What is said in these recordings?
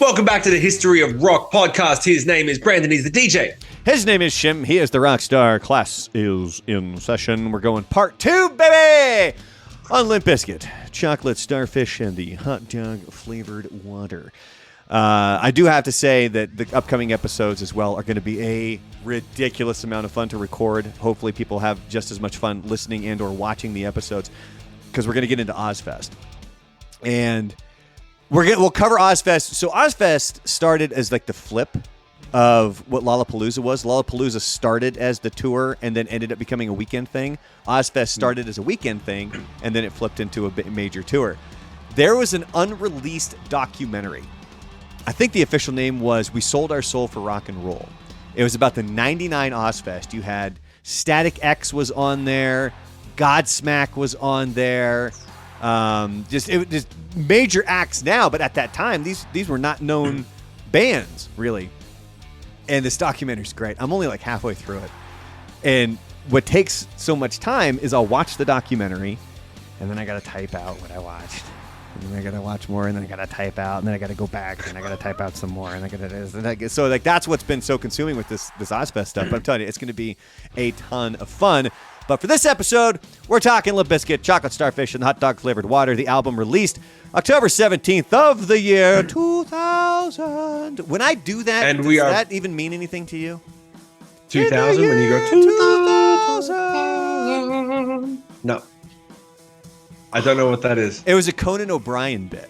Welcome back to the History of Rock podcast. His name is Brandon. He's the DJ. His name is Shim. He is the rock star. Class is in session. We're going part 2, baby! On Limp Bizkit, chocolate, starfish, and the hot dog flavored water. I do have to say that the upcoming episodes as well are going to be a ridiculous amount of fun to record. Hopefully people have just as much fun listening and or watching the episodes, because we're going to get into Ozfest. And we'll cover Ozfest. So Ozfest started as like the flip of what Lollapalooza was. Lollapalooza started as the tour and then ended up becoming a weekend thing. Ozfest started as a weekend thing and then it flipped into a major tour. There was an unreleased documentary. I think the official name was We Sold Our Soul for Rock and Roll. It was about the 99 Ozfest. You had Static X was on there. Godsmack was on there. Just major acts now, but at that time, these were not known bands, really. And this documentary's great. I'm only like halfway through it. And what takes so much time is I'll watch the documentary, and then I got to type out what I watched. And then I got to watch more, and then I got to type out, and then I got to go back, and I got to type out some more, and I got to... So, like, that's what's been so consuming with this Ozfest stuff. But I'm telling you, it's going to be a ton of fun. But for this episode, we're talking Limp Bizkit, Chocolate Starfish, and Hot Dog Flavored Water. The album released October 17th of the year 2000. When I do that, and does that even mean anything to you? 2000, when you go 2000. No. I don't know what that is. It was a Conan O'Brien bit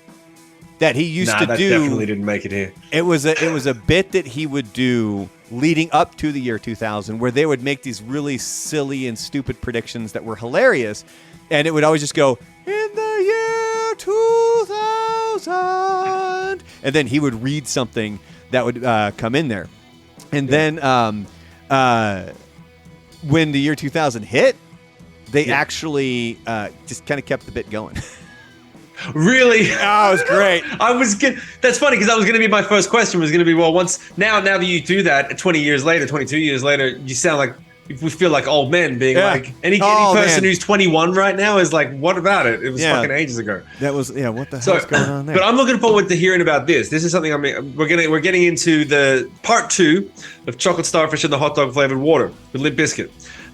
that he used to do. That definitely didn't make it here. It was a bit that he would do leading up to the year 2000, where they would make these really silly and stupid predictions that were hilarious, and it would always just go, in the year 2000, and then he would read something that would come in there. And then when the year 2000 hit, they actually just kind of kept the bit going. Really? Oh, it was great. That's funny, because that was going to be my first question. Was going to be, well, now that you do that, 20 years later, 22 years later, you sound like we feel like old men being like any person who's 21 right now is like, what about it? It was fucking ages ago. That was what the hell's going on there? But I'm looking forward to hearing about this. This is something we're getting into the part 2 of Chocolate Starfish and the Hot Dog Flavored Water with Limp Bizkit.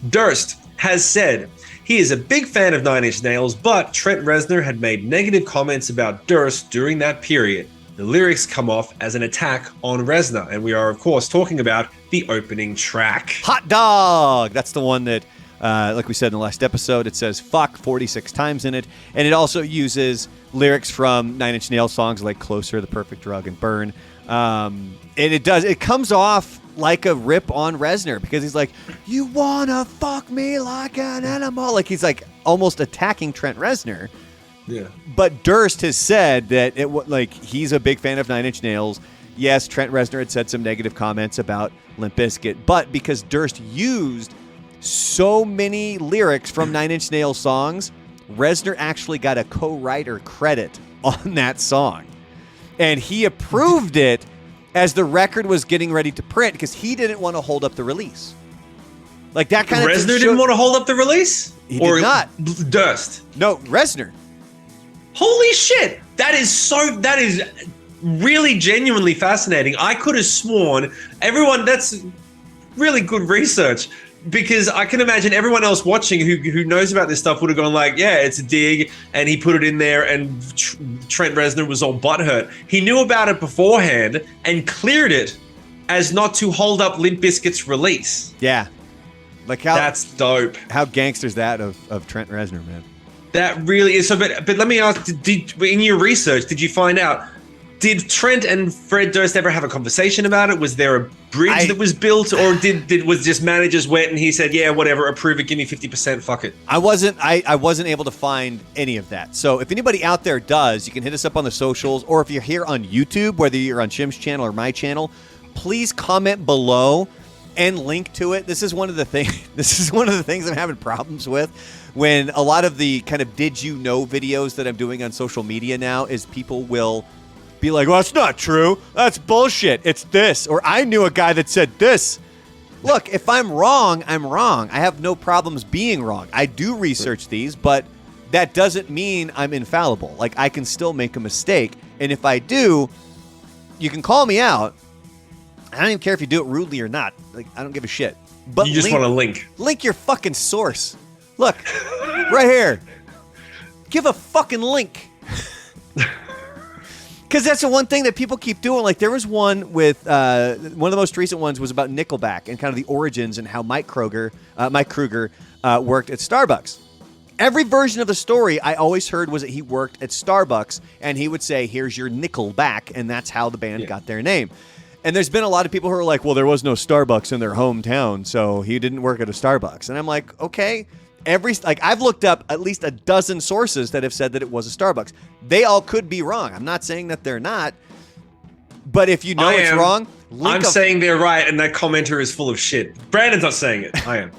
Durst has said he is a big fan of Nine Inch Nails, but Trent Reznor had made negative comments about Durst during that period. The lyrics come off as an attack on Reznor, and we are, of course, talking about the opening track. Hot Dog! That's the one that, like we said in the last episode, it says fuck 46 times in it, and it also uses lyrics from Nine Inch Nails songs like Closer, The Perfect Drug, and Burn. And it comes off like a rip on Reznor, because he's like, you wanna fuck me like an animal, like he's like almost attacking Trent Reznor. Yeah. But Durst has said that he's a big fan of Nine Inch Nails. Yes, Trent Reznor had said some negative comments about Limp Bizkit, but because Durst used so many lyrics from Nine Inch Nails songs, Reznor actually got a co-writer credit on that song, and he approved it as the record was getting ready to print, because he didn't want to hold up the release. Like that kind of Reznor didn't want to hold up the release? He did not. Durst? No, Reznor. Holy shit! That is really genuinely fascinating. I could have sworn that's really good research, because I can imagine everyone else watching who knows about this stuff would have gone like, yeah, it's a dig, and he put it in there, and Trent Reznor was all butthurt. He knew about it beforehand and cleared it as not to hold up Limp Bizkit's release. Yeah. Like that's dope. How gangster's that of Trent Reznor, man? That really is. So, but let me ask, in your research, did you find out, did Trent and Fred Durst ever have a conversation about it? Was there a bridge that was built, or was just managers went and he said, yeah, whatever, approve it, give me 50%, fuck it? I wasn't able to find any of that. So if anybody out there does, you can hit us up on the socials, or if you're here on YouTube, whether you're on Shim's channel or my channel, please comment below and link to it. This is one of the things I'm having problems with, when a lot of the kind of did you know videos that I'm doing on social media now is people will be like, well, that's not true. That's bullshit. It's this. Or I knew a guy that said this. Look, if I'm wrong, I'm wrong. I have no problems being wrong. I do research these, but that doesn't mean I'm infallible. Like, I can still make a mistake. And if I do, you can call me out. I don't even care if you do it rudely or not. Like, I don't give a shit. But you just want to link. Link your fucking source. Look, right here. Give a fucking link. Because that's the one thing that people keep doing. Like, there was one with one of the most recent ones was about Nickelback and kind of the origins and how Mike Kruger worked at Starbucks. Every version of the story I always heard was that he worked at Starbucks and he would say, "Here's your Nickelback," and that's how the band got their name. And there's been a lot of people who are like, "Well, there was no Starbucks in their hometown, so he didn't work at a Starbucks." And I'm like, okay. I've looked up at least a dozen sources that have said that it was a Starbucks. They all could be wrong. I'm not saying that they're not, but if you know it's wrong, I'm saying they're right, and that commenter is full of shit. Brandon's not saying it. I am.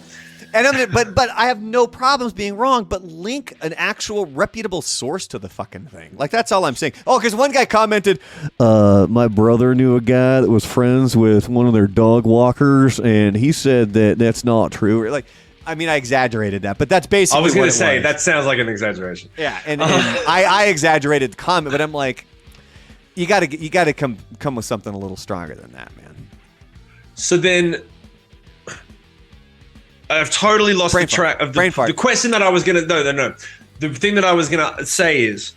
And but I have no problems being wrong. But link an actual reputable source to the fucking thing. Like, that's all I'm saying. Oh, because one guy commented, "My brother knew a guy that was friends with one of their dog walkers, and he said that that's not true." Like. I mean, I exaggerated that, but that's basically. I was going to say that sounds like an exaggeration. Yeah, and I exaggerated the comment, but I'm like, you got to come with something a little stronger than that, man. So then, I've totally lost the track of the question that I was going to. No. The thing that I was going to say is,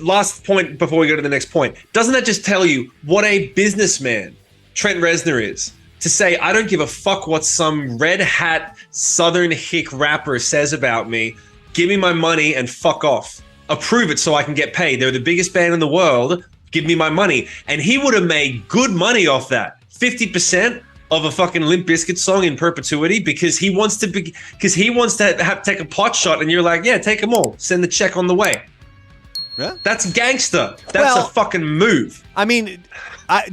last point before we go to the next point, doesn't that just tell you what a businessman Trent Reznor is? To say, I don't give a fuck what some red hat Southern hick rapper says about me. Give me my money and fuck off. Approve it so I can get paid. They're the biggest band in the world. Give me my money. And he would have made good money off that. 50% of a fucking Limp Bizkit song in perpetuity because he wants to take a pot shot, and you're like, yeah, take them all. Send the check on the way. Yeah. That's gangster. That's a fucking move. I mean,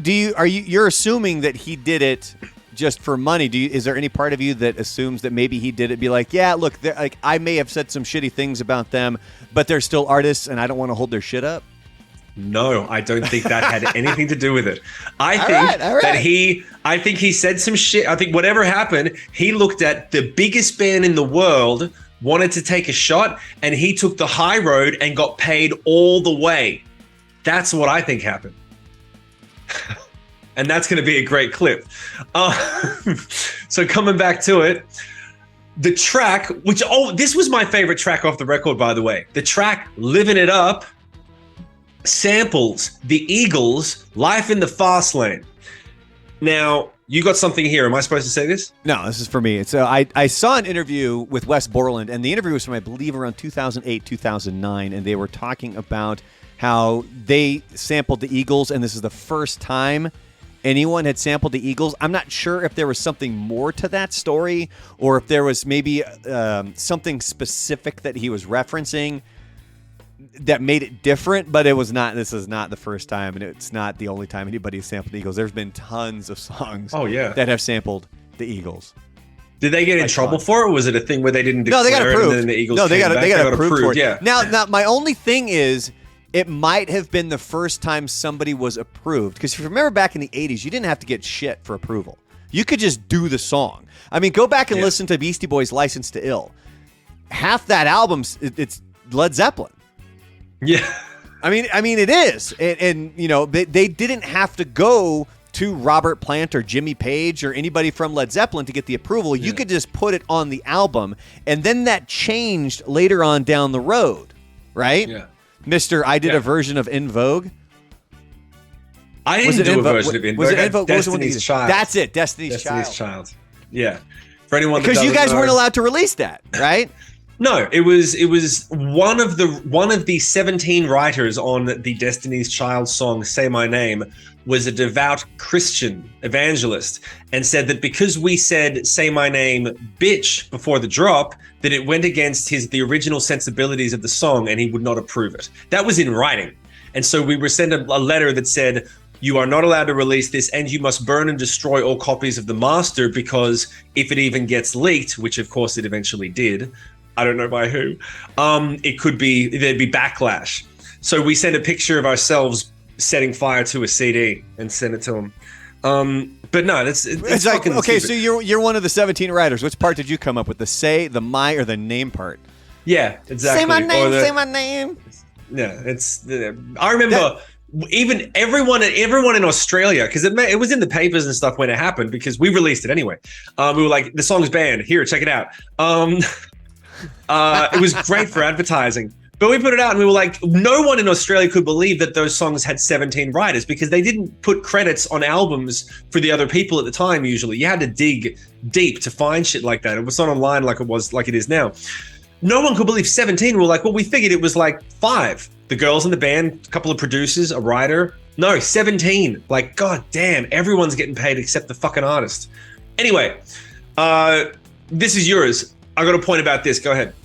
you're assuming that he did it just for money? Is there any part of you that assumes that maybe he did it? Be like, yeah, look, like I may have said some shitty things about them, but they're still artists, and I don't want to hold their shit up. No, I don't think that had anything to do with it. I think he said some shit. I think whatever happened, he looked at the biggest band in the world, wanted to take a shot, and he took the high road and got paid all the way. That's what I think happened. And that's going to be a great clip. So coming back to it, the track, this was my favorite track off the record, by the way. The track Living It Up samples the Eagles' Life in the Fast Lane. Now, you got something here. Am I supposed to say this? No, this is for me. So I saw an interview with Wes Borland, and the interview was from, I believe, around 2008, 2009, and they were talking about how they sampled the Eagles, and this is the first time anyone had sampled the Eagles. I'm not sure if there was something more to that story, or if there was maybe something specific that he was referencing that made it different, but it was not. This is not the first time, and it's not the only time anybody has sampled the Eagles. There's been tons of songs that have sampled the Eagles. Did they get in trouble for it, or was it a thing where they didn't declare they got approved. And then the Eagles they got approved for it. Yeah. Now, my only thing is, it might have been the first time somebody was approved. Because if you remember back in the 80s, you didn't have to get shit for approval. You could just do the song. I mean, go back and listen to Beastie Boys' License to Ill. Half that album, it's Led Zeppelin. Yeah. I mean, it is. And you know, they didn't have to go to Robert Plant or Jimmy Page or anybody from Led Zeppelin to get the approval. You could just put it on the album. And then that changed later on down the road, right? Yeah. Mr. I did a version of In Vogue. I didn't do a version of In Vogue. Was it In Vogue? Destiny's Child. That's it. Destiny's Child. Yeah. For anyone because you guys weren't allowed to release that, right? No, it was one of the 17 writers on the Destiny's Child song "Say My Name" was a devout Christian evangelist, and said that because we said "Say My Name, bitch" before the drop, that it went against the original sensibilities of the song, and he would not approve it. That was in writing, and so we were sent a letter that said, "You are not allowed to release this, and you must burn and destroy all copies of the master, because if it even gets leaked," which of course it eventually did. I don't know by who. There'd be backlash. So we sent a picture of ourselves setting fire to a CD and sent it to him. But no, it's like, okay, stupid. so you're one of the 17 writers. Which part did you come up with? The say, the my, or the name part? Yeah, exactly. Say my name, say my name. Yeah, I remember even everyone in Australia, because it was in the papers and stuff when it happened, because we released it anyway. We were like, the song's banned. Here, check it out. It was great for advertising. But we put it out and we were like, no one in Australia could believe that those songs had 17 writers, because they didn't put credits on albums for the other people at the time. Usually you had to dig deep to find shit like that. It was not online like it is now. No one could believe 17. We were like, well, we figured it was like 5. The girls in the band, a couple of producers, a writer. No, 17. Like, god damn, everyone's getting paid except the fucking artist. Anyway, this is yours. I got a point about this. Go ahead.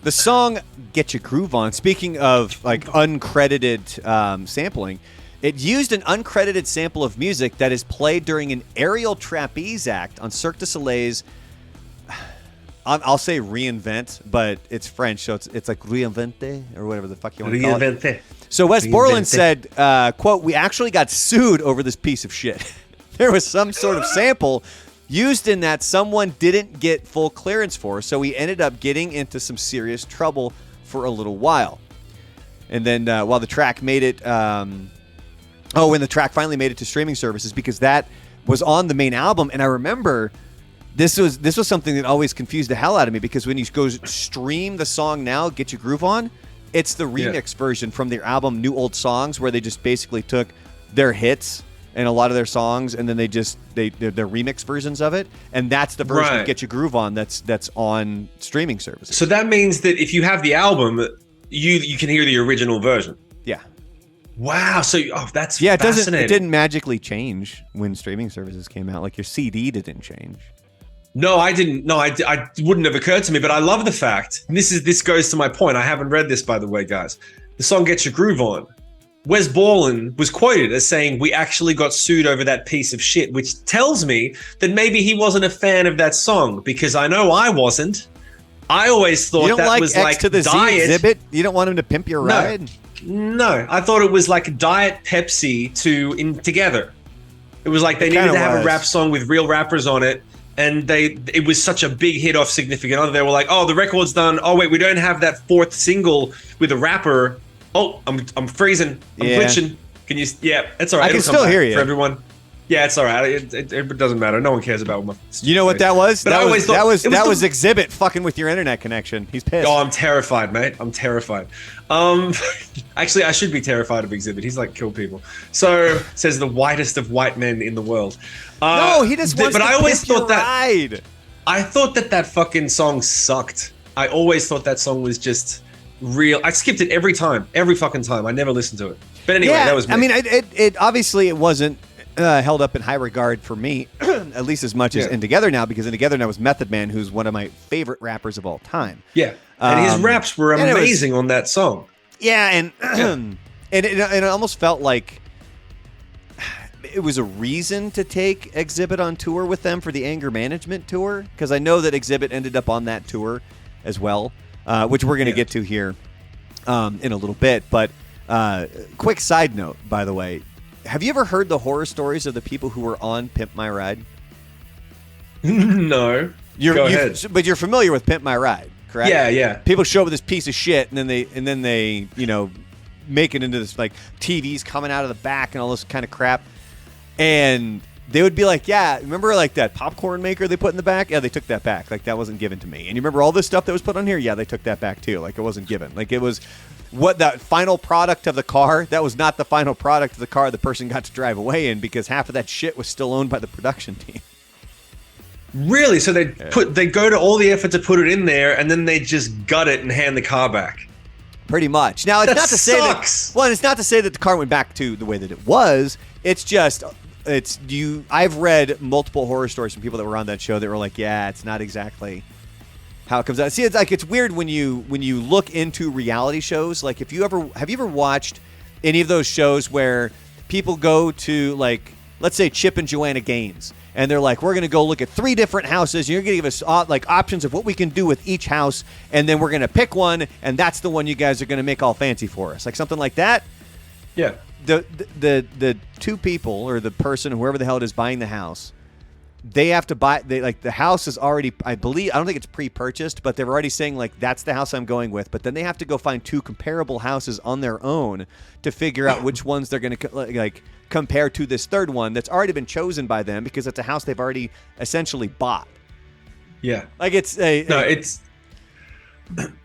The song Get Your Groove On, speaking of like uncredited sampling, it used an uncredited sample of music that is played during an aerial trapeze act on Cirque du Soleil's, I'll say reinvent, but it's French, so it's like reinvente or whatever the fuck you want to call it. So Wes Borland said, quote, "We actually got sued over this piece of shit. There was some sort of sample used in that someone didn't get full clearance for, so we ended up getting into some serious trouble for a little while." And then while the track made it, when the track finally made it to streaming services, because that was on the main album, and I remember this was something that always confused the hell out of me, because when you go stream the song now, Get Your Groove On, it's the remix version from their album New Old Songs, where they just basically took their hits and a lot of their songs, and then they're remix versions of it, and that's the version of Get Your Groove On that's on streaming services. So that means that if you have the album, you can hear the original version. Yeah. Wow. So that's fascinating. It didn't magically change when streaming services came out. Like your CD didn't change. No, I didn't. No, I wouldn't have occurred to me. But I love the fact. And this goes to my point. I haven't read this, by the way, guys. The song "Get Your Groove On." Wes Borland was quoted as saying, "We actually got sued over that piece of shit," which tells me that maybe he wasn't a fan of that song, because I know I wasn't. I always thought that was like to the diet. Z exhibit. You don't want him to pimp your ride? No, I thought it was like Diet Pepsi together. It was like they needed to have a rap song with real rappers on it. And it was such a big hit off Significant Other. They were like, "Oh, the record's done. Oh, wait, we don't have that 4th single with a rapper. Oh, I'm freezing. I'm glitching. Can you? Yeah, it's all right. I can still hear you. For everyone. Yeah, it's all right. It doesn't matter. No one cares about my. You know what that was? But that was Exhibit fucking with your internet connection. He's pissed. Oh, I'm terrified, mate. I'm terrified. Actually, I should be terrified of Exhibit. He's like kill people. So says the whitest of white men in the world. No, he just wants to pimp your ride. I thought that fucking song sucked. I always thought that song was just real. I skipped it every fucking time. I never listened to it. But anyway, that was me. I mean, it obviously it wasn't held up in high regard for me, at least as much as In Together Now, because In Together Now was Method Man, who's one of my favorite rappers of all time. Yeah, and his raps were amazing on that song. Yeah, and and it almost felt like it was a reason to take Exhibit on tour with them for the Anger Management tour, because I know that Exhibit ended up on that tour as well, which we're going to get to here in a little bit. But quick side note, by the way, have you ever heard the horror stories of the people who were on Pimp My Ride? No. Go ahead. But you're familiar with Pimp My Ride, correct? Yeah. People show up with this piece of shit, and then they make it into this like TVs coming out of the back and all this kind of crap. And they would be like, "Yeah, remember like that popcorn maker they put in the back? Yeah, they took that back. Like that wasn't given to me. And you remember all this stuff that was put on here? Yeah, they took that back too. Like it wasn't given. Like it was what the final product of the car. That was not the final product of the car the person got to drive away in, because half of that shit was still owned by the production team." Really? So they go to all the effort to put it in there, and then they just gut it and hand the car back. Pretty much. Now it's not to say that. Well, it's not to say that the car went back to the way that it was. It's just. I've read multiple horror stories from people that were on that show that were like, "Yeah, it's not exactly how it comes out." See, it's like it's weird when you look into reality shows. Like, have you ever watched any of those shows where people go to, like, let's say Chip and Joanna Gaines, and they're like, "We're going to go look at 3 different houses. You're going to give us like options of what we can do with each house, and then we're going to pick one, and that's the one you guys are going to make all fancy for us," like something like that. Yeah. The 2 people, or the person, whoever the hell it is buying the house, they have to buy. The house is already. I don't think it's pre-purchased, but they're already saying like that's the house I'm going with. But then they have to go find 2 comparable houses on their own to figure out which ones they're going to like compare to this third one that's already been chosen by them because it's a house they've already essentially bought. Yeah, like it's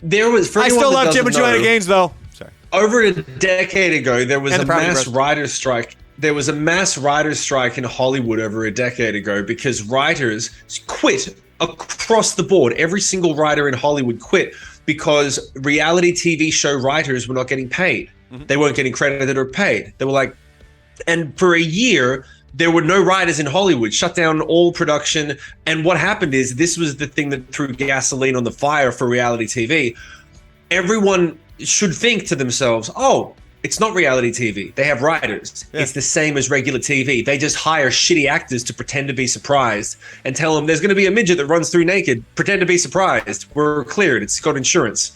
there was. For I still love Jim and Joanna Gaines though. Sorry. Over a decade ago, there was a mass writer's strike. There was a mass writer's strike in Hollywood over a decade ago because writers quit across the board. Every single writer in Hollywood quit because reality TV show writers were not getting paid. Mm-hmm. They weren't getting credited or paid. They were like, and for a year, there were no writers in Hollywood, shut down all production. And what happened is this was the thing that threw gasoline on the fire for reality TV. Everyone should think to themselves, oh, it's not reality TV. They have writers. Yeah. It's the same as regular TV. They just hire shitty actors to pretend to be surprised and tell them there's going to be a midget that runs through naked. Pretend to be surprised. We're cleared. It's got insurance.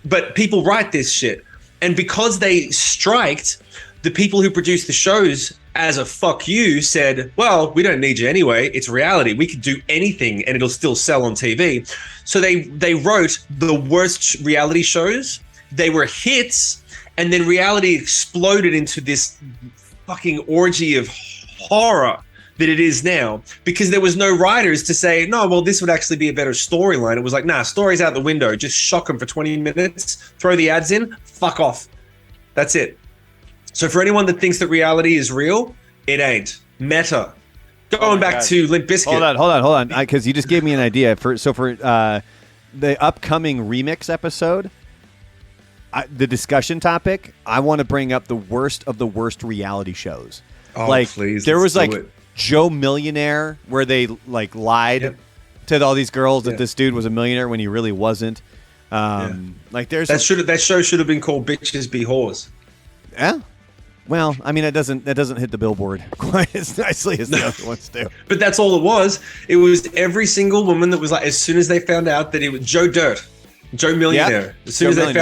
But people write this shit. And because they striked, the people who produce the shows as a fuck you said, well, we don't need you anyway. It's reality. We could do anything and it'll still sell on TV. So they wrote the worst reality shows. They were hits. And then reality exploded into this fucking orgy of horror that it is now because there was no writers to say, no, well, this would actually be a better storyline. It was like, nah, story's out the window. Just shock them for 20 minutes, throw the ads in, fuck off. That's it. So for anyone that thinks that reality is real, it ain't. Meta. Going back to Limp Bizkit. Hold on. Because you just gave me an idea. For the upcoming remix episode, the discussion topic, I want to bring up the worst of the worst reality shows. Oh, like, please. There was like Joe Millionaire where they like lied to all these girls that this dude was a millionaire when he really wasn't. Like there's that show should have been called Bitches Be Whores. Yeah. Well, I mean, it doesn't hit the billboard quite as nicely as the other ones do. But that's all it was. It was every single woman that was like, as soon as they found out that it was Joe Millionaire. Yep. As soon as they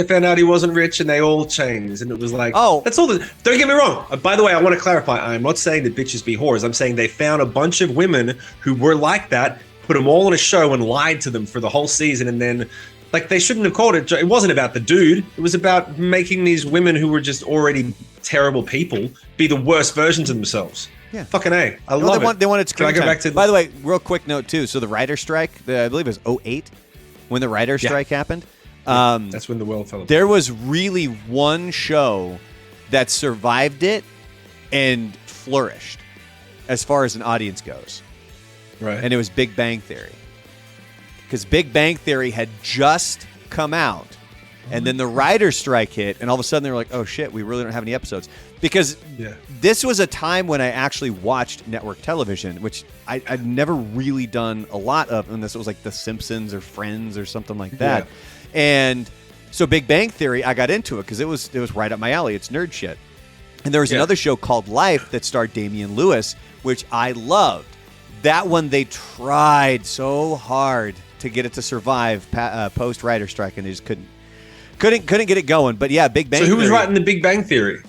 found out he wasn't rich, and they all changed, and it was like, oh, that's all. Don't get me wrong. By the way, I want to clarify. I'm not saying that bitches be whores. I'm saying they found a bunch of women who were like that, put them all on a show, and lied to them for the whole season, and then. Like, they shouldn't have called it. It wasn't about the dude. It was about making these women who were just already terrible people be the worst versions of themselves. Yeah. Fucking A. I love it. They wanted screen time. By the way, real quick note, too. So the writer strike, I believe it was 2008 when the writer strike happened. That's when the world fell apart. There was really one show that survived it and flourished as far as an audience goes. Right. And it was Big Bang Theory. Because Big Bang Theory had just come out, and then the writer's strike hit, and all of a sudden they were like, oh shit, we really don't have any episodes. Because this was a time when I actually watched network television, which I'd never really done a lot of, unless it was like The Simpsons or Friends or something like that. Yeah. And so Big Bang Theory, I got into it because it was right up my alley. It's nerd shit. And there was another show called Life that starred Damian Lewis, which I loved. That one, they tried so hard to get it to survive post writer strike, and they just couldn't get it going. But yeah, Big Bang Theory. So who was writing the Big Bang Theory?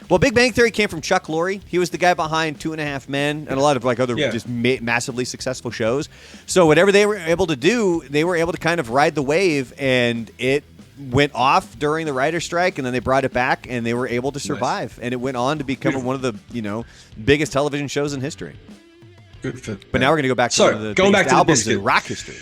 Well, Big Bang Theory came from Chuck Lorre. He was the guy behind 2.5 Men and a lot of like other just massively successful shows. So whatever they were able to do, they were able to kind of ride the wave, and it went off during the writer strike, and then they brought it back, and they were able to survive. Nice. And it went on to become one of the biggest television shows in history. Good for but now we're going to go back to one of the biggest albums in rock history.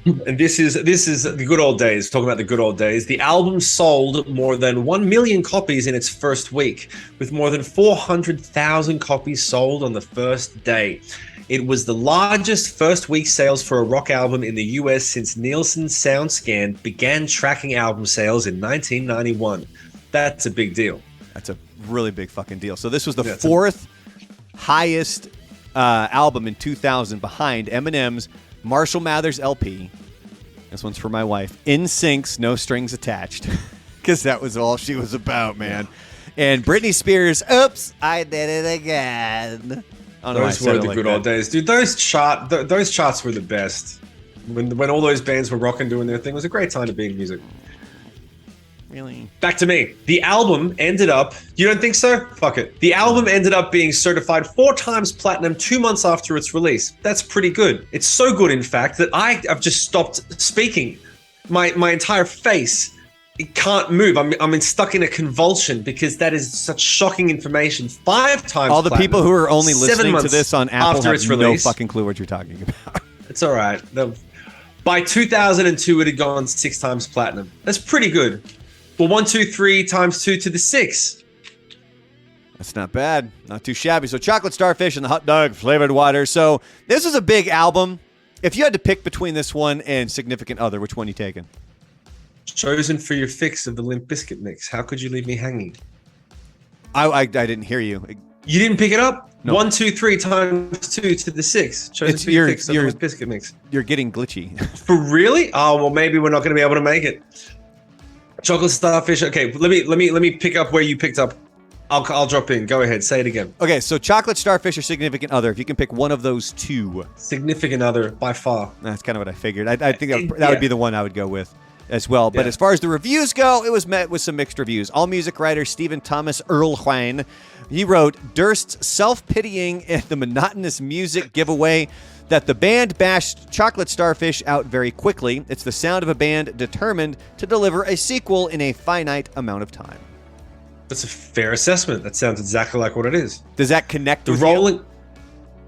And this is the good old days. Talking about the good old days. The album sold more than 1 million copies in its first week, with more than 400,000 copies sold on the first day. It was the largest first week sales for a rock album in the US since Nielsen SoundScan began tracking album sales in 1991. That's a big deal. That's a really big fucking deal. So this was the fourth highest album in 2000 behind Eminem's Marshall Mathers LP. This one's for my wife. NSYNC's No Strings Attached. Because that was all she was about, man. And Britney Spears' Oops, I Did It Again. Those were the good old days. Dude, those charts were the best. When all those bands were rocking, doing their thing, it was a great time to be in music. Really? Back to me. The album ended up, you don't think so? Fuck it. The album ended up being certified 4 times platinum 2 months after its release. That's pretty good. It's so good, in fact, that I've just stopped speaking. My entire face, it can't move. I'm stuck in a convulsion because that is such shocking information. 5 times all the platinum, people who are only 7 listening to months this on Apple after have its no release. fucking clue what you're talking about. It's all right. By 2002, it had gone 6 times platinum. That's pretty good. Well, 1, 2, 3 times 2 to the 6. That's not bad. Not too shabby. So Chocolate Starfish and the Hot Dog Flavored Water. So this is a big album. If you had to pick between this one and Significant Other, which one are you taking? Chosen for your fix of the Limp Bizkit mix. How could you leave me hanging? I didn't hear you. You didn't pick it up? No. 1, 2, 3 times 2 to the 6. Chosen for your fix of the Limp Bizkit mix. You're getting glitchy. For really? Oh, well, maybe we're not going to be able to make it. Chocolate Starfish. Okay, let me pick up where you picked up. I'll drop in. Go ahead. Say it again. Okay, so Chocolate Starfish or Significant Other. If you can pick one of those two. Significant Other, by far. That's kind of what I figured. I think that would be the one I would go with as well. But Yeah. as far as the reviews go, it was met with some mixed reviews. All music writer Stephen Thomas Erlewine, he wrote, Durst's self-pitying and the monotonous music give away that the band bashed Chocolate Starfish out very quickly. It's the sound of a band determined to deliver a sequel in a finite amount of time. That's a fair assessment. That sounds exactly like what it is. Does that connect The with rolling. you?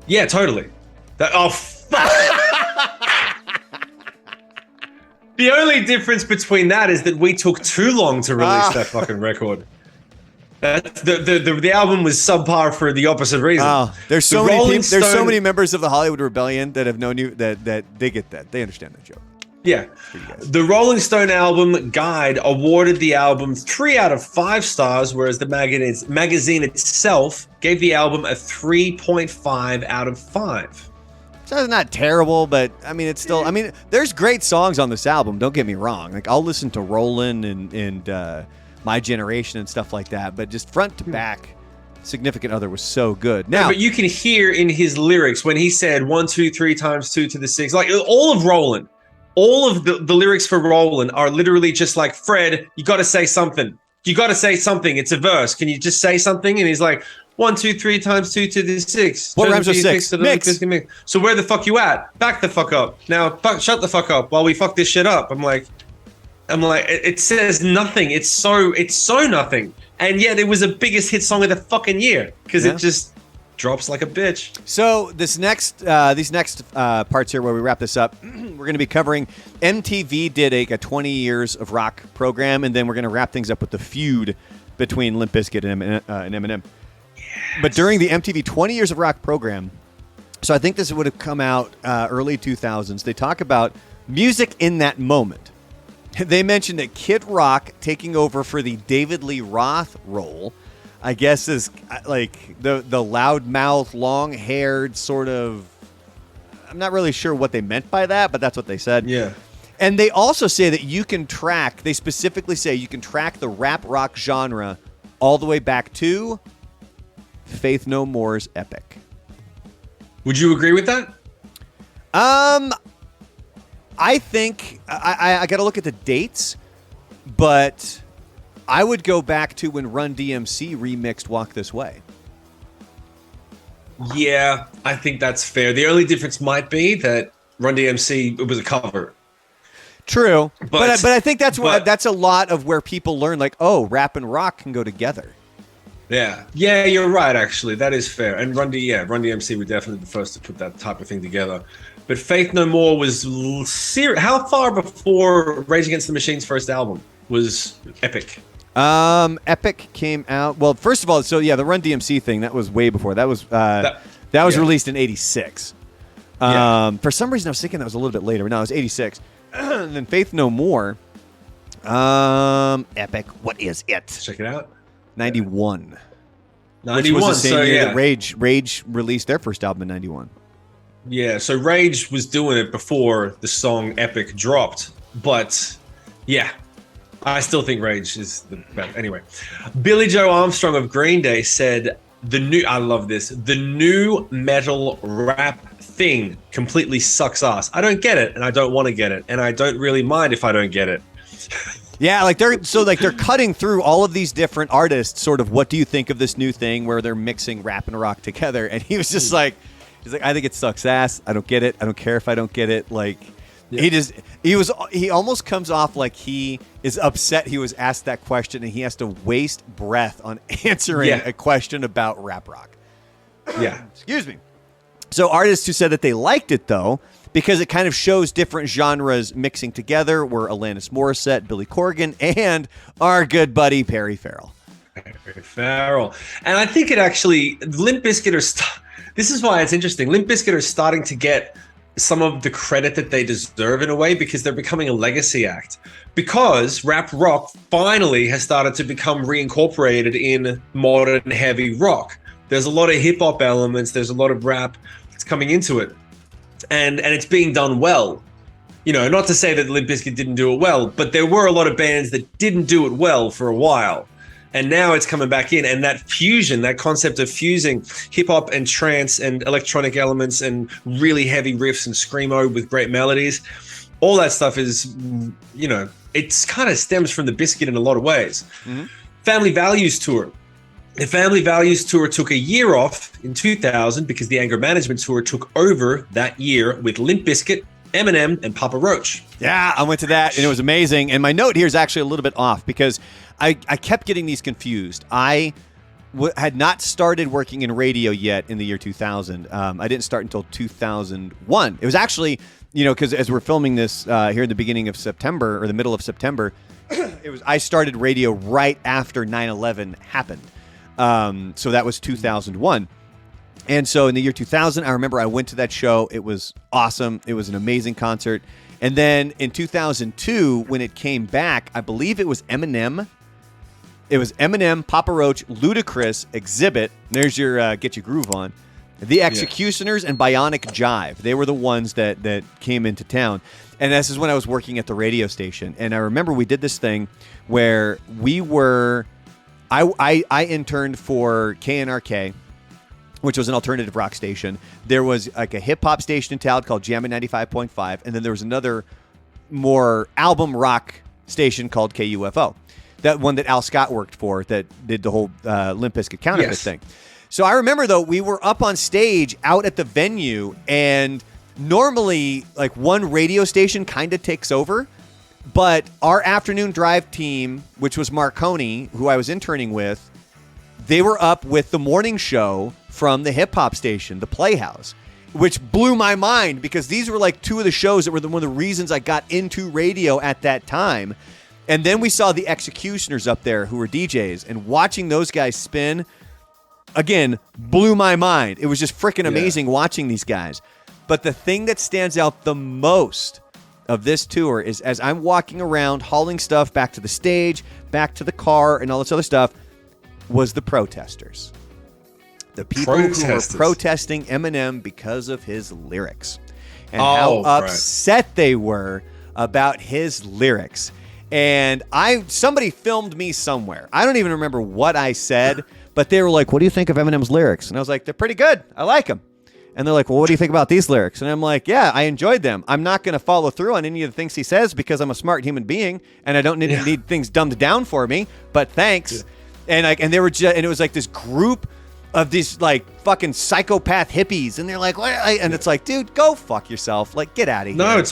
Yeah, totally. Oh, fuck. The only difference between that is that we took too long to release that fucking record. The album was subpar for the opposite reason. Oh, there's so The many Rolling there's so Stone- many members of the Hollywood Rebellion that have known you that they get that. They understand that joke. Yeah. The Rolling Stone album guide awarded the album 3 out of 5 stars, whereas the magazine itself gave the album a 3.5 out of 5. So it's not terrible, but I mean, it's still. I mean, there's great songs on this album. Don't get me wrong. Like I'll listen to Rollin' and My Generation and stuff like that, but just front to back, Significant Other was so good. Now, but you can hear in his lyrics when he said 1, 2, 3 times 2 to the 6, like all of Rollin'. All of the lyrics for Rollin' are literally just like, Fred, you got to say something. You got to say something. It's a verse. Can you just say something? And he's like, 1, 2, 3 times 2 to the 6. What rhymes with 6? Mix. So where the fuck you at? Back the fuck up. Now, shut the fuck up while we fuck this shit up. I'm like, it says nothing. It's so nothing. And yet it was the biggest hit song of the fucking year because it just drops like a bitch. So these next parts here where we wrap this up, we're going to be covering MTV did a 20 years of rock program, and then we're going to wrap things up with the feud between Limp Bizkit and Eminem. Yes. But during the MTV 20 years of rock program, so I think this would have come out early 2000s, they talk about music in that moment. They mentioned that Kid Rock taking over for the David Lee Roth role, I guess, is like the loudmouth, long-haired sort of. I'm not really sure what they meant by that, but that's what they said. Yeah. And they also say that you can track. They specifically say you can track the rap rock genre all the way back to Faith No More's Epic. Would you agree with that? I think I got to look at the dates, but I would go back to when Run DMC remixed Walk This Way. Yeah, I think that's fair. The only difference might be that Run DMC, it was a cover. True, but I think that's a lot of where people learn, like, oh, rap and rock can go together. Yeah, you're right. Actually, that is fair. And Run DMC were definitely the first to put that type of thing together. But Faith No More was how far before Rage Against the Machine's first album was Epic? Epic came out. Well, first of all, so yeah, the Run DMC thing that was way before. That was released in '86. For some reason, I was thinking that was a little bit later. No, it was '86. And then Faith No More. Epic. What is it? Check it out. 91. 91. Which was the same year that Rage released their first album in 91. Yeah, so Rage was doing it before the song Epic dropped. But yeah, I still think Rage is the best. Anyway, Billy Joe Armstrong of Green Day said, I love this, the new metal rap thing completely sucks ass. I don't get it, and I don't want to get it, and I don't really mind if I don't get it. Yeah, like they're cutting through all of these different artists. Sort of, what do you think of this new thing where they're mixing rap and rock together? And he was just like, I think it sucks ass. I don't get it. I don't care if I don't get it. Like, he almost comes off like he is upset he was asked that question and he has to waste breath on answering a question about rap rock. Yeah, excuse me. So artists who said that they liked it though, because it kind of shows different genres mixing together, were Alanis Morissette, Billy Corgan, and our good buddy Perry Farrell. Perry Farrell. And I think it actually, Limp Bizkit this is why it's interesting. Limp Bizkit are starting to get some of the credit that they deserve in a way, because they're becoming a legacy act. Because rap rock finally has started to become reincorporated in modern heavy rock. There's a lot of hip hop elements. There's a lot of rap that's coming into it. And it's being done well. You know, not to say that Limp Bizkit didn't do it well, but there were a lot of bands that didn't do it well for a while. And now it's coming back in. And that fusion, that concept of fusing hip hop and trance and electronic elements and really heavy riffs and screamo with great melodies, all that stuff is, you know, it's kind of stems from the Bizkit in a lot of ways. Mm-hmm. Family Values Tour. The Family Values Tour took a year off in 2000 because the Anger Management Tour took over that year with Limp Bizkit, Eminem, and Papa Roach. Yeah, I went to that, and it was amazing. And my note here is actually a little bit off because I kept getting these confused. I had not started working in radio yet in the year 2000. I didn't start until 2001. It was actually, you know, because as we're filming this here in the beginning of September, or the middle of September, I started radio right after 9/11 happened. So that was 2001. And so in the year 2000, I remember I went to that show. It was awesome. It was an amazing concert. And then in 2002, when it came back, I believe it was Eminem. It was Eminem, Papa Roach, Ludacris, Exhibit. There's your Get Your Groove On. The Executioners and Bionic Jive. They were the ones that came into town. And this is when I was working at the radio station. And I remember we did this thing where we were... I interned for KNRK, which was an alternative rock station. There was like a hip-hop station in town called Jammin' 95.5, and then there was another more album rock station called KUFO, that one that Al Scott worked for that did the whole Limp Bizkit counterfeit thing. So I remember, though, we were up on stage out at the venue, and normally like one radio station kind of takes over. But our afternoon drive team, which was Marconi, who I was interning with, they were up with the morning show from the hip-hop station, the Playhouse, which blew my mind because these were like two of the shows that were one of the reasons I got into radio at that time. And then we saw the Executioners up there who were DJs, and watching those guys spin, again, blew my mind. It was just freaking amazing watching these guys. But the thing that stands out the most of this tour is as I'm walking around hauling stuff back to the stage, back to the car, and all this other stuff, was the protesters. The people who were protesting Eminem because of his lyrics. And how upset they were about his lyrics. And somebody filmed me somewhere. I don't even remember what I said, but they were like, "What do you think of Eminem's lyrics?" And I was like, "They're pretty good. I like them." And they're like, "Well, what do you think about these lyrics?" And I'm like, "Yeah, I enjoyed them. I'm not going to follow through on any of the things he says because I'm a smart human being and I don't need things dumbed down for me. But thanks." Yeah. And they were just, and it was like this group of these like fucking psychopath hippies, and they're like, "What?" And it's like, dude, go fuck yourself. Like, get out of here. No,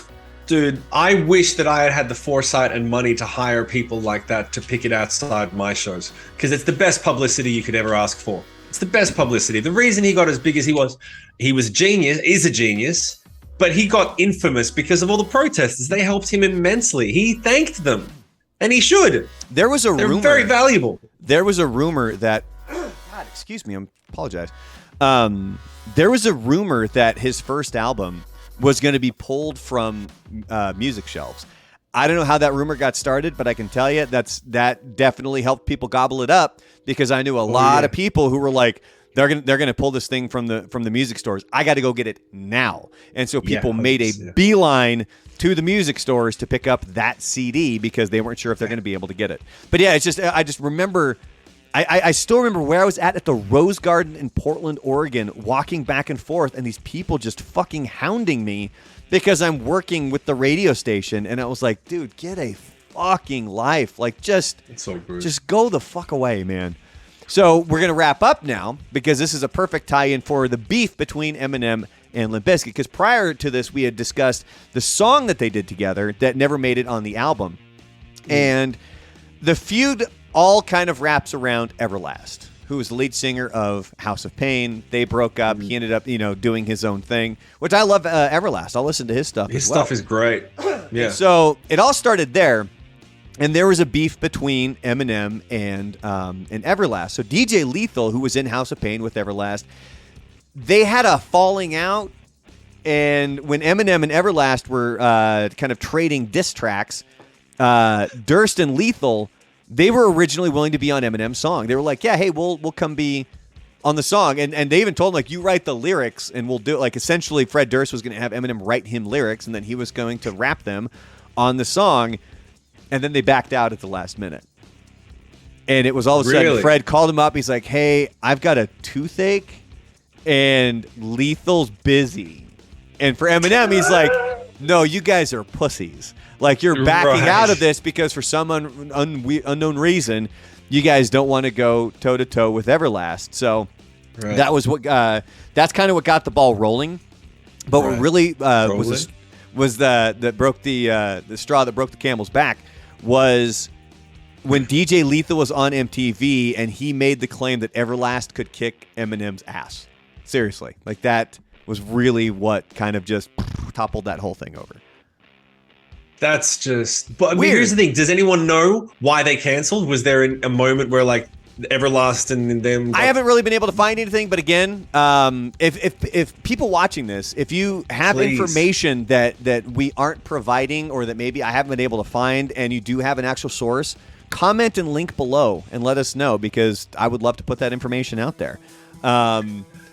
dude, I wish that I had the foresight and money to hire people like that to pick it outside my shows, because it's the best publicity you could ever ask for. It's the best publicity. The reason he got as big as he was a genius, is a genius, but he got infamous because of all the protesters. They helped him immensely. He thanked them, and he should. There was a rumor. They're very valuable. There was a rumor that, God, excuse me, I apologize. There was a rumor that his first album was going to be pulled from music shelves. I don't know how that rumor got started, but I can tell you that definitely helped people gobble it up, because I knew a lot of people who were like, they're gonna pull this thing from the music stores. I got to go get it now. And so people made a beeline to the music stores to pick up that CD because they weren't sure if they're going to be able to get it. But yeah, it's just, I just remember, I still remember where I was at the Rose Garden in Portland, Oregon, walking back and forth, and these people just fucking hounding me because I'm working with the radio station. And I was like, dude, get a fucking life. Like, It's so good. just go the fuck away, man. So we're going to wrap up now because this is a perfect tie-in for the beef between Eminem and Limp Bizkit. Because prior to this, we had discussed the song that they did together that never made it on the album. And the feud all kind of wraps around Everlast, who was the lead singer of House of Pain. They broke up. He ended up, doing his own thing, which I love Everlast. I'll listen to his stuff His as well. stuff is great. Yeah. So it all started there, and there was a beef between Eminem and Everlast. So DJ Lethal, who was in House of Pain with Everlast, they had a falling out, and when Eminem and Everlast were kind of trading diss tracks, Durst and Lethal, they were originally willing to be on Eminem's song. They were like, yeah, hey, we'll come be on the song. And they even told him, like, you write the lyrics and we'll do it. Like, essentially, Fred Durst was going to have Eminem write him lyrics, and then he was going to rap them on the song. And then they backed out at the last minute. And it was all of a sudden, Fred called him up. He's like, hey, I've got a toothache and Lethal's busy. And for Eminem, he's like, no, you guys are pussies. Like, you're backing out of this because for some unknown reason, you guys don't want to go toe-to-toe with Everlast. So that was what that's kind of what got the ball rolling. But what really was that broke the straw that broke the camel's back was when DJ Lethal was on MTV and he made the claim that Everlast could kick Eminem's ass. Seriously. Like, that was really what kind of just toppled that whole thing over. That's just... But I mean, here's the thing. Does anyone know why they canceled? Was there a moment where, like, Everlast and them... I haven't really been able to find anything, but again, if people watching this, if you have information that we aren't providing or that maybe I haven't been able to find and you do have an actual source, comment and link below and let us know, because I would love to put that information out there.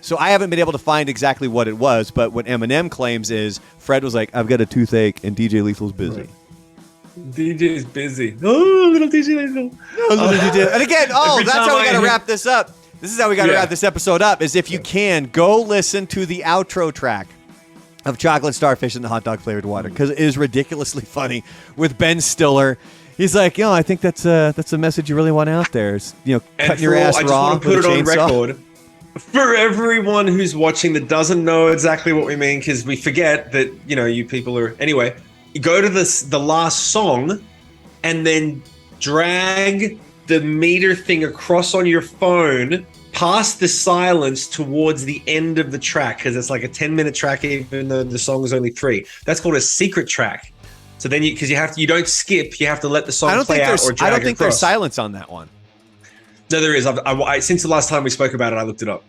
So I haven't been able to find exactly what it was, but what Eminem claims is Fred was like, I've got a toothache and DJ Lethal's busy. Right. DJ's busy. Oh, little DJ Lethal. And again, that's how we got to wrap this up. This is how we got to wrap this episode up, is if you can, go listen to the outro track of Chocolate Starfish and the Hot Dog Flavored Water, because it is ridiculously funny with Ben Stiller. He's like, I think that's a message you really want out there. Is, cutting your ass raw. I just want to put it on record. For everyone who's watching that doesn't know exactly what we mean, because we forget that, you people are... Anyway, you go to the last song and then drag the meter thing across on your phone past the silence towards the end of the track, because it's like a 10-minute track even though the song is only 3. That's called a secret track. So then you don't skip, you have to let the song play out or drag I don't think across. There's silence on that one. No, there is. I since the last time we spoke about it, I looked it up.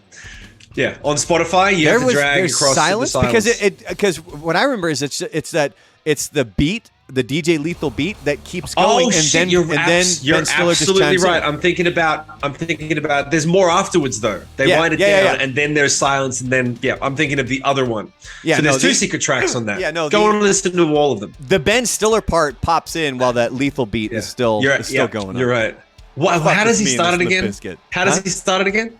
Yeah, on Spotify, you have to drag across silence the silence. because what I remember is it's the beat, the DJ Lethal beat that keeps going, then you're Ben Stiller absolutely just right. in. I'm thinking about. There's more afterwards though. They wind it down, and then there's silence, and then I'm thinking of the other one. Yeah, so there's 2 secret tracks on that. Go and listen to all of them. The Ben Stiller part pops in while that Lethal beat is still going on. You're right. How does he start it again? How does he start it again?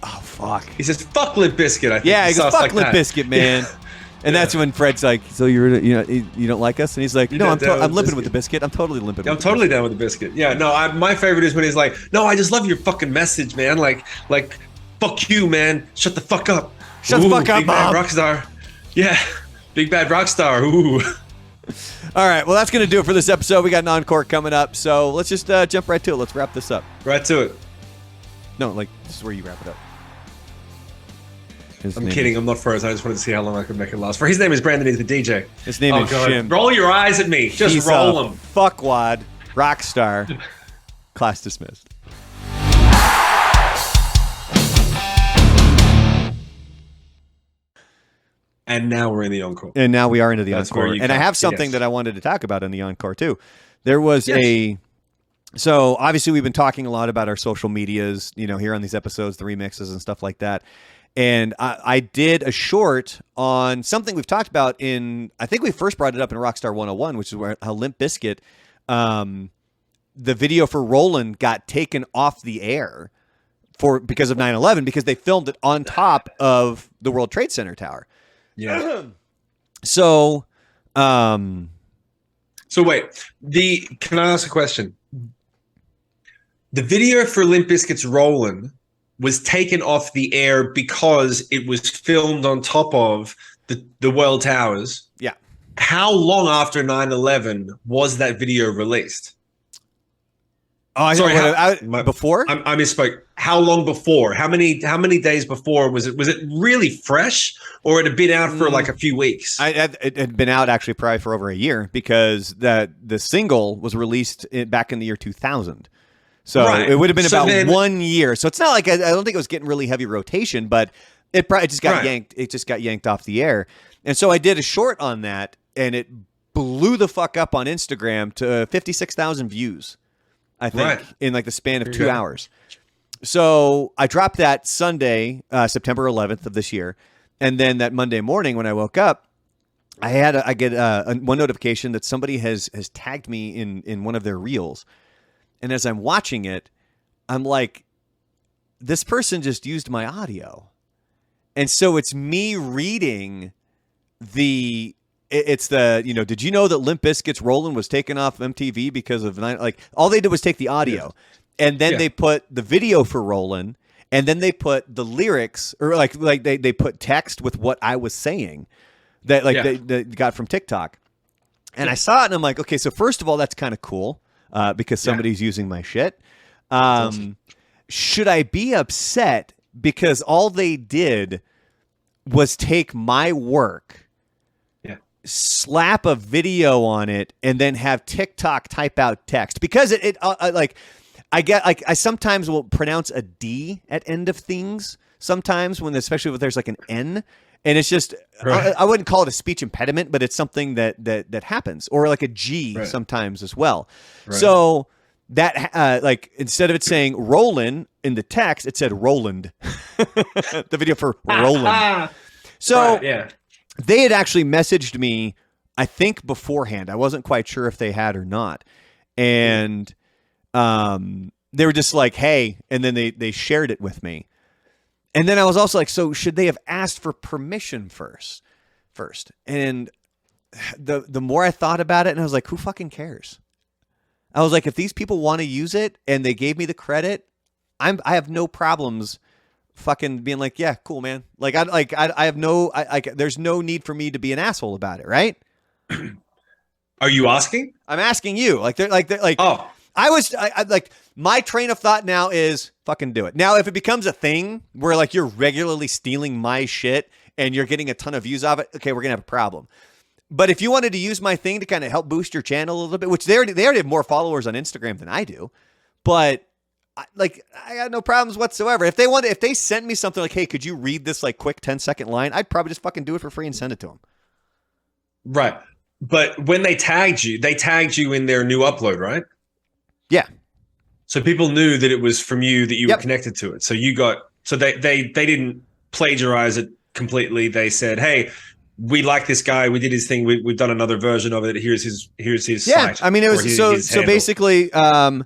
Oh, fuck. He says, fuck Limp Bizkit, I think. Yeah, he goes, fuck Limp Bizkit, man. And that's when Fred's like, so you don't like us? And he's like, no, I'm limping with the biscuit. I'm totally limping with the biscuit. I'm totally down with the biscuit. Yeah, no, my favorite is when he's like, no, I just love your fucking message, man. Like, fuck you, man. Shut the fuck up. Shut the fuck up, big bad rock star. Yeah, big bad rock star. Ooh. All right, well, that's going to do it for this episode. We got an encore coming up, so let's just jump right to it. Let's wrap this up. Right to it. No, this is where you wrap it up. I'm kidding. I'm not frozen. I just wanted to see how long I could make it last. For his name is Brandon. He's the DJ. His name is Shim. Roll your eyes at me. Just roll them. Fuckwad, rock star. Class dismissed. And now we're in the encore. And now we are into the encore. And I have something that I wanted to talk about in the encore too. There was so obviously we've been talking a lot about our social medias, here on these episodes, the remixes and stuff like that. And I did a short on something we've talked about I think we first brought it up in Rockstar 101, which is how Limp Bizkit, the video for Rollin' got taken off the air because of 9/11, because they filmed it on top of the World Trade Center tower. Yeah. So, So wait, can I ask a question? The video for Limp Bizkit's Rollin' was taken off the air because it was filmed on top of the World Towers. Yeah. How long after 9/11 was that video released? Oh, Sorry, before? I misspoke. How long before? How many days before was it? Was it really fresh, or it had been out for like a few weeks? It had been out actually probably for over a year, because the single was released back in the year 2000. So Right. it would have been So about then- 1 year. So it's not like I don't think it was getting really heavy rotation, but it probably just got Right. yanked. It just got yanked off the air. And so I did a short on that, and it blew the fuck up on Instagram to 56,000 views, I think, Right. in like the span of There you 2 go. hours. So I dropped that Sunday, September 11th of this year. And then that Monday morning when I woke up, I get one notification that somebody has tagged me in one of their reels. And as I'm watching it, I'm like, this person just used my audio. And so it's me reading it's the, did you know that Limp Bizkit's Rollin' was taken off MTV because of all they did was take the audio. And then they put the video for Rollin', and then they put the lyrics, or they put text with what I was saying that they got from TikTok. And I saw it, and I'm like, okay, so first of all, that's kind of cool. Because somebody's using my shit. Should I be upset because all they did was take my work, slap a video on it, and then have TikTok type out text? Because I sometimes will pronounce a D at end of things. Sometimes especially when there's like an N. And it's just, Right. I wouldn't call it a speech impediment, but it's something that happens, or like a G sometimes as well. Right. So that, instead of it saying Rollin' in the text, it said Roland. The video for Roland. So they had actually messaged me, I think beforehand. I wasn't quite sure if they had or not. And they were just like, hey, and then they shared it with me. And then I was also like, so should they have asked for permission first? And the more I thought about it, and I was like, who fucking cares? I was like, if these people want to use it and they gave me the credit, I have no problems fucking being like, yeah, cool, man. Like I have no, there's no need for me to be an asshole about it, right? Are you asking? I'm asking you. Oh. I like, my train of thought now is fucking do it. Now, if it becomes a thing where like you're regularly stealing my shit and you're getting a ton of views of it, okay, we're gonna have a problem. But if you wanted to use my thing to kind of help boost your channel a little bit, which they already have more followers on Instagram than I do, but I got no problems whatsoever. If they sent me something like, hey, could you read this like quick 10-second line? I'd probably just fucking do it for free and send it to them. Right. But when they tagged you in their new upload, right? Yeah. So people knew that it was from you, that you were connected to it. So they didn't plagiarize it completely. They said, hey, we like this guy. We did his thing. We've done another version of it. Here's his site. I mean, it was so basically, the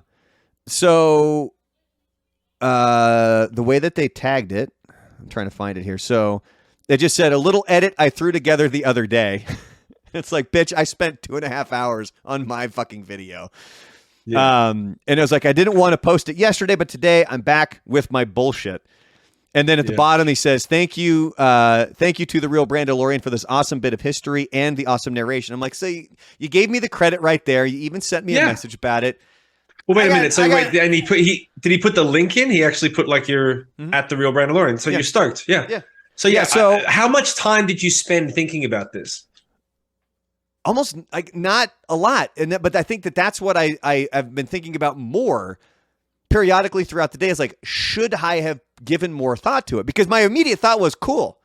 way that they tagged it, I'm trying to find it here. So they just said, a little edit I threw together the other day. It's like, bitch, I spent 2.5 hours on my fucking video. Yeah. And it was like, I didn't want to post it yesterday, but today I'm back with my bullshit. And then at the bottom, he says, thank you to the real Brandalorian for this awesome bit of history and the awesome narration. I'm like, so you gave me the credit right there. You even sent me a message about it. Well, wait a minute. So and did he put the link in? He actually put like your at the real Brandalorian. So you're stoked. Yeah. Yeah. So how much time did you spend thinking about this? Almost like not a lot. But I think that's what I've been thinking about more periodically throughout the day, is like, should I have given more thought to it? Because my immediate thought was, cool.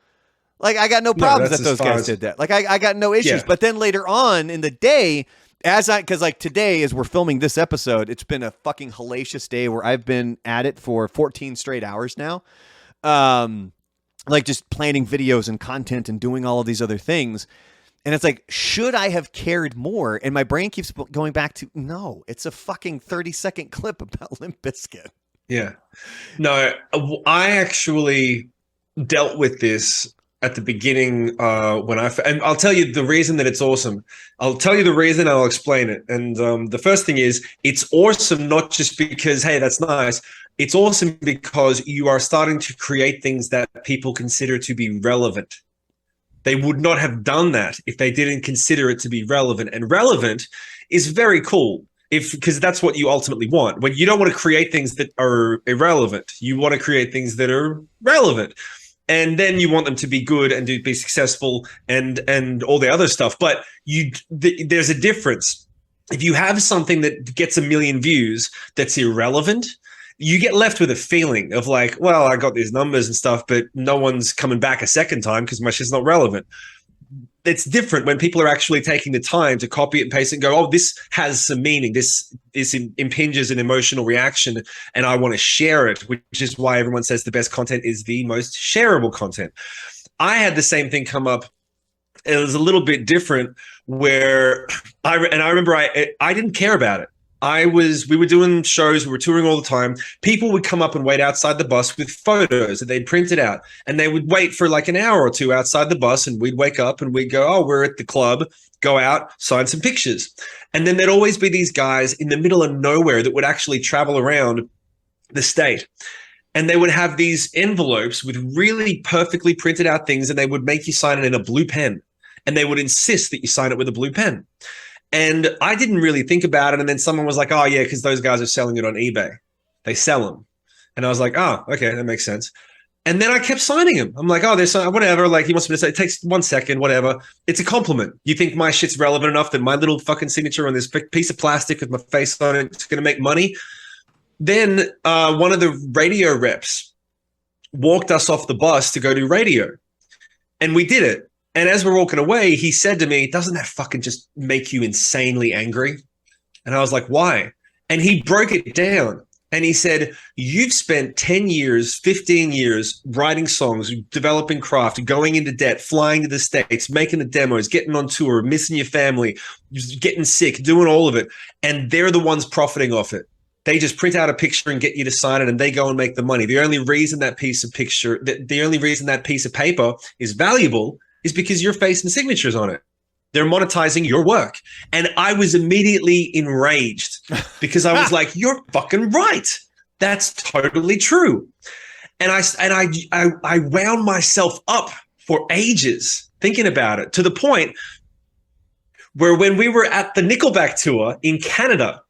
Like, I got no problems that those guys did that. Like, I got no issues. But then later on in the day, because like today, as we're filming this episode, it's been a fucking hellacious day where I've been at it for 14 straight hours now. Like just planning videos and content and doing all of these other things. And it's like, should I have cared more? And my brain keeps going back to, no, it's a fucking 30-second clip about Limp Bizkit. Yeah. No, I actually dealt with this at the beginning when and I'll tell you the reason that it's awesome. I'll tell you the reason, I'll explain it. And the first thing is, it's awesome not just because, hey, that's nice. It's awesome because you are starting to create things that people consider to be relevant. They would not have done that if they didn't consider it to be relevant. And relevant is very cool, because that's what you ultimately want. When you don't want to create things that are irrelevant, you want to create things that are relevant. And then you want them to be good and to be successful and all the other stuff. But there's a difference. If you have something that gets 1 million views that's irrelevant, you get left with a feeling of like, well, I got these numbers and stuff, but no one's coming back a second time because my shit's not relevant. It's different when people are actually taking the time to copy it and paste it and go, oh, this has some meaning. This impinges an emotional reaction and I want to share it, which is why everyone says the best content is the most shareable content. I had the same thing come up. It was a little bit different where I remember I didn't care about it. We were doing shows, we were touring all the time. People would come up and wait outside the bus with photos that they'd printed out, and they would wait for like an hour or two outside the bus, and we'd wake up and we'd go, oh, we're at the club, go out, sign some pictures. And then there'd always be these guys in the middle of nowhere that would actually travel around the state. And they would have these envelopes with really perfectly printed out things, and they would make you sign it in a blue pen. And they would insist that you sign it with a blue pen. And I didn't really think about it. And then someone was like, oh, yeah, because those guys are selling it on eBay. They sell them. And I was like, oh, okay, that makes sense. And then I kept signing them. I'm like, oh, there's whatever. Like, he wants me to say, it takes 1 second, whatever. It's a compliment. You think my shit's relevant enough that my little fucking signature on this piece of plastic with my face on it is going to make money? Then one of the radio reps walked us off the bus to go do radio. And we did it. And as we're walking away, he said to me, doesn't that fucking just make you insanely angry? And I was like, why? And he broke it down. And he said, you've spent 10 years, 15 years writing songs, developing craft, going into debt, flying to the States, making the demos, getting on tour, missing your family, getting sick, doing all of it. And they're the ones profiting off it. They just print out a picture and get you to sign it, and they go and make the money. The only reason that piece of paper is valuable is because your face and signature's on it. They're monetizing your work. And I was immediately enraged because I was like, you're fucking right. That's totally true. And I wound myself up for ages thinking about it, to the point where when we were at the Nickelback tour in Canada,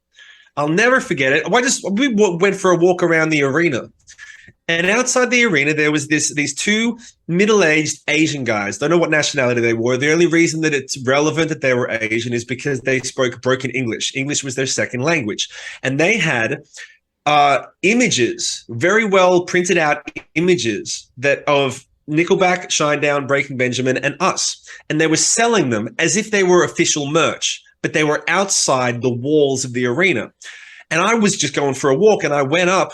I'll never forget it. We went for a walk around the arena. And outside the arena, there was these two middle-aged Asian guys. Don't know what nationality they were. The only reason that it's relevant that they were Asian is because they spoke broken English. English was their second language. And they had images, very well printed out images of Nickelback, Shinedown, Breaking Benjamin, and us. And they were selling them as if they were official merch, but they were outside the walls of the arena. And I was just going for a walk, and I went up,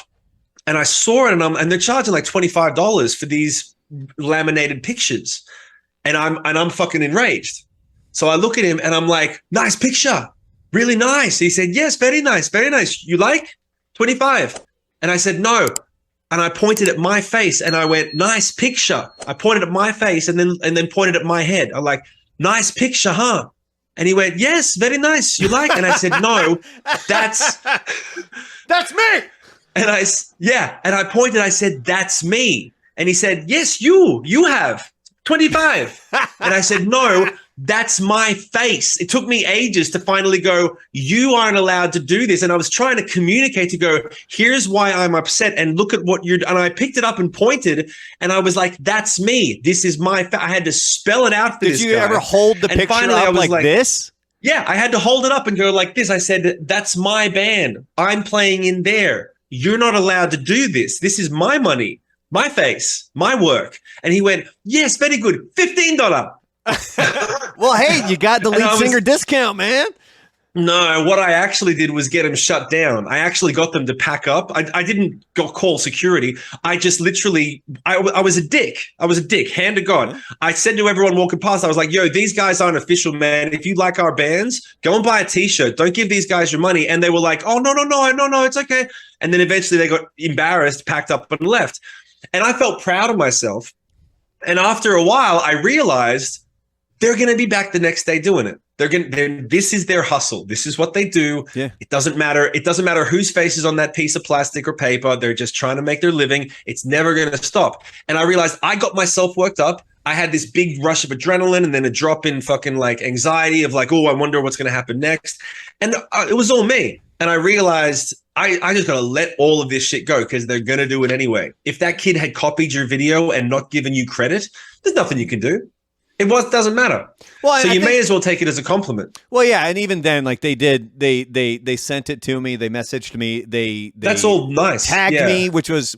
and I saw it, and they're charging like $25 for these laminated pictures, and I'm fucking enraged. So I look at him and I'm like, nice picture, really nice. He said, yes, very nice, very nice. You like 25? And I said, no. And I pointed at my face and I went, nice picture. I pointed at my face and then pointed at my head. I'm like, nice picture, huh? And he went, yes, very nice. You like? And I said, no, that's me. And I pointed, I said, that's me. And he said, yes, you have 25. And I said, no, that's my face. It took me ages to finally go, you aren't allowed to do this. And I was trying to communicate to go, here's why I'm upset. And look at what and I picked it up and pointed, and I was like, that's me. This is my I had to spell it out for this guy. Did you ever hold the picture up like this? Yeah, I had to hold it up and go like this. I said, that's my band. I'm playing in there. You're not allowed to do this. This is my money, my face, my work. And he went, yes, very good. $15. Well, hey, you got the lead singer discount, man. No, what I actually did was get him shut down. I actually got them to pack up. I didn't call security. I just literally, I was a dick. I was a dick, hand to God. I said to everyone walking past, I was like, yo, these guys aren't official, man. If you like our bands, go and buy a t-shirt. Don't give these guys your money. And they were like, oh, no, it's okay. And then eventually they got embarrassed, packed up and left. And I felt proud of myself And after a while, I realized they're going to be back the next day doing it. This is their hustle. This is what they do. Yeah. It doesn't matter. It doesn't matter whose face is on that piece of plastic or paper. They're just trying to make their living. It's never going to stop. And I realized I got myself worked up. I had this big rush of adrenaline and then a drop in fucking like anxiety of like, oh, I wonder what's going to happen next. And it was all me. And I realized I just got to let all of this shit go because they're going to do it anyway. If that kid had copied your video and not given you credit, there's nothing you can do. Doesn't matter. Well, so you may as well take it as a compliment. Well, yeah, and even then, like they sent it to me, they messaged me, they that's all nice. Tagged me, which was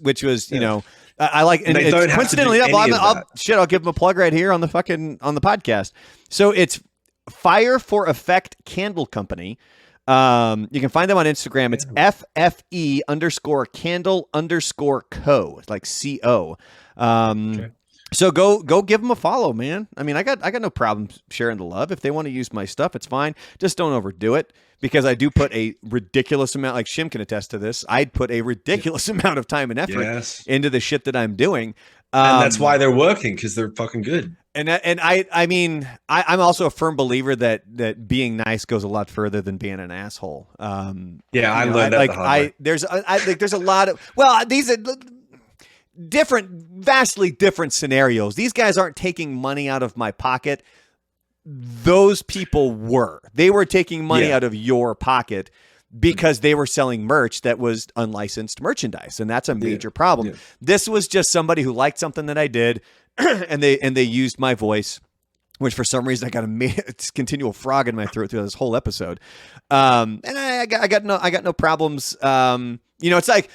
you know, I like, and it's coincidentally enough, I'll give them a plug right here on the podcast. So it's Fire for Effect Candle Company. You can find them on Instagram. It's FFE_candle_co. It's like CO. Okay. So go give them a follow, man. I mean, I got no problem sharing the love. If they want to use my stuff, it's fine. Just don't overdo it because I do put a ridiculous amount, like Shim can attest to this. I'd put a ridiculous amount of time and effort into the shit that I'm doing. And that's why they're working, because they're fucking good. And I mean, I'm also a firm believer that being nice goes a lot further than being an asshole. I learned that the hard way. There's a lot of, well, these are vastly different scenarios. These guys aren't taking money out of my pocket. Those people were. They were taking money out of your pocket because they were selling merch that was unlicensed merchandise, and that's a major problem. Yeah. This was just somebody who liked something that I did, and they used my voice, which for some reason I got a continual frog in my throat through this whole episode. And I got no problems. You know, it's like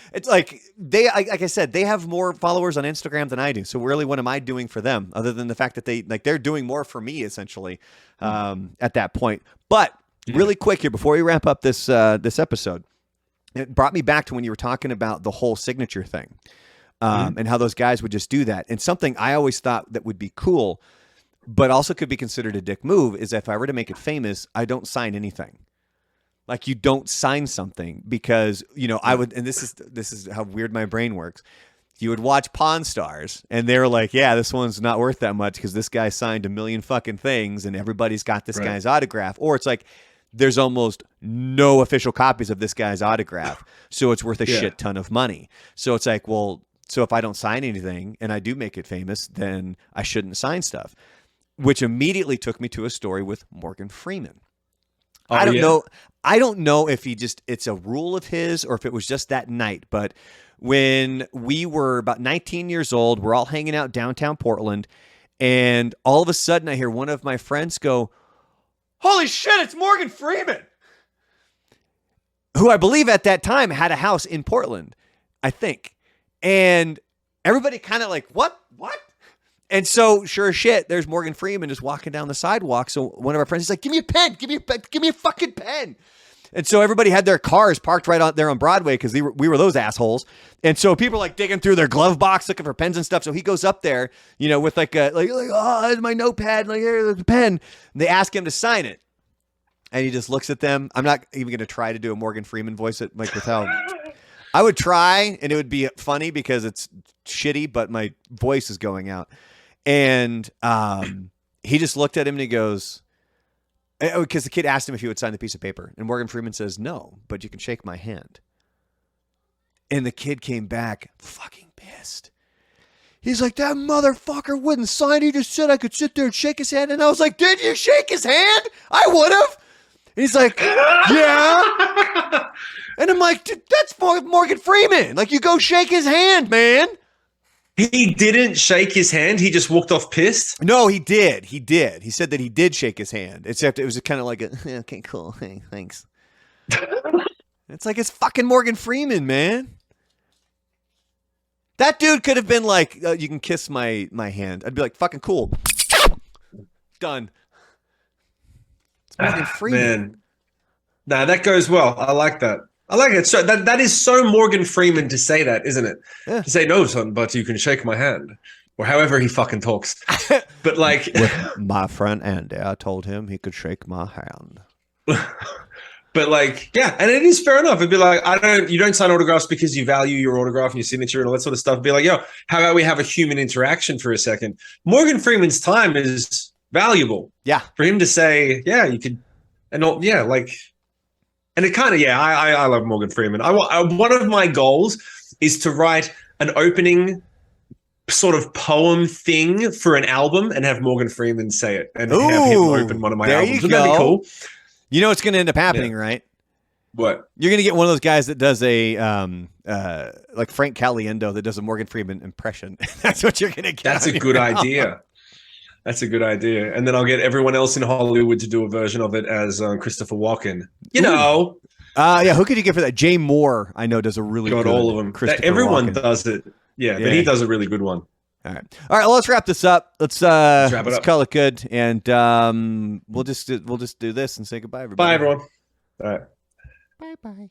they, like I said, they have more followers on Instagram than I do. So really, what am I doing for them other than the fact that they're doing more for me essentially at that point? But really quick here before we wrap up this episode, it brought me back to when you were talking about the whole signature thing and how those guys would just do that. And something I always thought that would be cool, but also could be considered a dick move, is if I were to make it famous, I don't sign anything. Like, you don't sign something because, you know, I would, and this is how weird my brain works. You would watch Pawn Stars and they were like, yeah, this one's not worth that much because this guy signed 1 million fucking things and everybody's got this guy's autograph. Or it's like, there's almost no official copies of this guy's autograph. So it's worth a shit ton of money. So it's like, well, so if I don't sign anything and I do make it famous, then I shouldn't sign stuff. Which immediately took me to a story with Morgan Freeman. I don't know if it's a rule of his or if it was just that night, but when we were about 19 years old, we're all hanging out downtown Portland, and all of a sudden I hear one of my friends go, "Holy shit, it's Morgan Freeman!" Who I believe at that time had a house in Portland, I think. And everybody kind of like, what? And so, sure as shit, there's Morgan Freeman just walking down the sidewalk. So one of our friends is like, give me a pen, give me a fucking pen. And so everybody had their cars parked right out there on Broadway because we were those assholes. And so people are like digging through their glove box looking for pens and stuff. So he goes up there, you know, with like oh, my notepad, like, here's the pen. And they ask him to sign it. And he just looks at them. I'm not even going to try to do a Morgan Freeman voice with how I would try, and it would be funny because it's shitty, but my voice is going out. And he just looked at him and he goes, because the kid asked him if he would sign the piece of paper. And Morgan Freeman says, "No, but you can shake my hand." And the kid came back fucking pissed. He's like, "That motherfucker wouldn't sign. He just said I could sit there and shake his hand." And I was like, "Did you shake his hand? I would have." And he's like, "Yeah." And I'm like, "That's Morgan Freeman. Like, you go shake his hand, man." He didn't shake his hand. He just walked off pissed. No, he did. He did. He said that he did shake his hand. Except it was kind of like okay, cool. Hey, thanks. It's like, it's fucking Morgan Freeman, man. That dude could have been like, "You can kiss my hand." I'd be like, fucking cool. Done. It's Morgan Freeman. Man. Nah, that goes well. I like that. I like it. So that is so Morgan Freeman to say that, isn't it? Yeah. To say, "No, son, but you can shake my hand," or however he fucking talks. But like, with my friend Andy, I told him he could shake my hand. But like, yeah, and it is fair enough. It'd be like, you don't sign autographs because you value your autograph and your signature and all that sort of stuff. It'd be like, yo, how about we have a human interaction for a second? Morgan Freeman's time is valuable. Yeah. For him to say, yeah, you could, and all, yeah, like, and it kind of, yeah, I love Morgan Freeman. One of my goals is to write an opening sort of poem thing for an album and have Morgan Freeman say it and have him open one of my albums. Wouldn't that be cool? You know what's going to end up happening, right? What? You're going to get one of those guys that does a like Frank Caliendo that does a Morgan Freeman impression. That's what you're going to get. That's a good idea. That's a good idea. And then I'll get everyone else in Hollywood to do a version of it as Christopher Walken. You know. Yeah, who could you get for that? Jay Moore, I know, does a really good all of them. Everyone does it. Yeah, but he does a really good one. All right. Well, let's wrap this up. Let's wrap it up. Call it good, and we'll just do this and say goodbye, everybody. Bye, everyone. All right. Bye.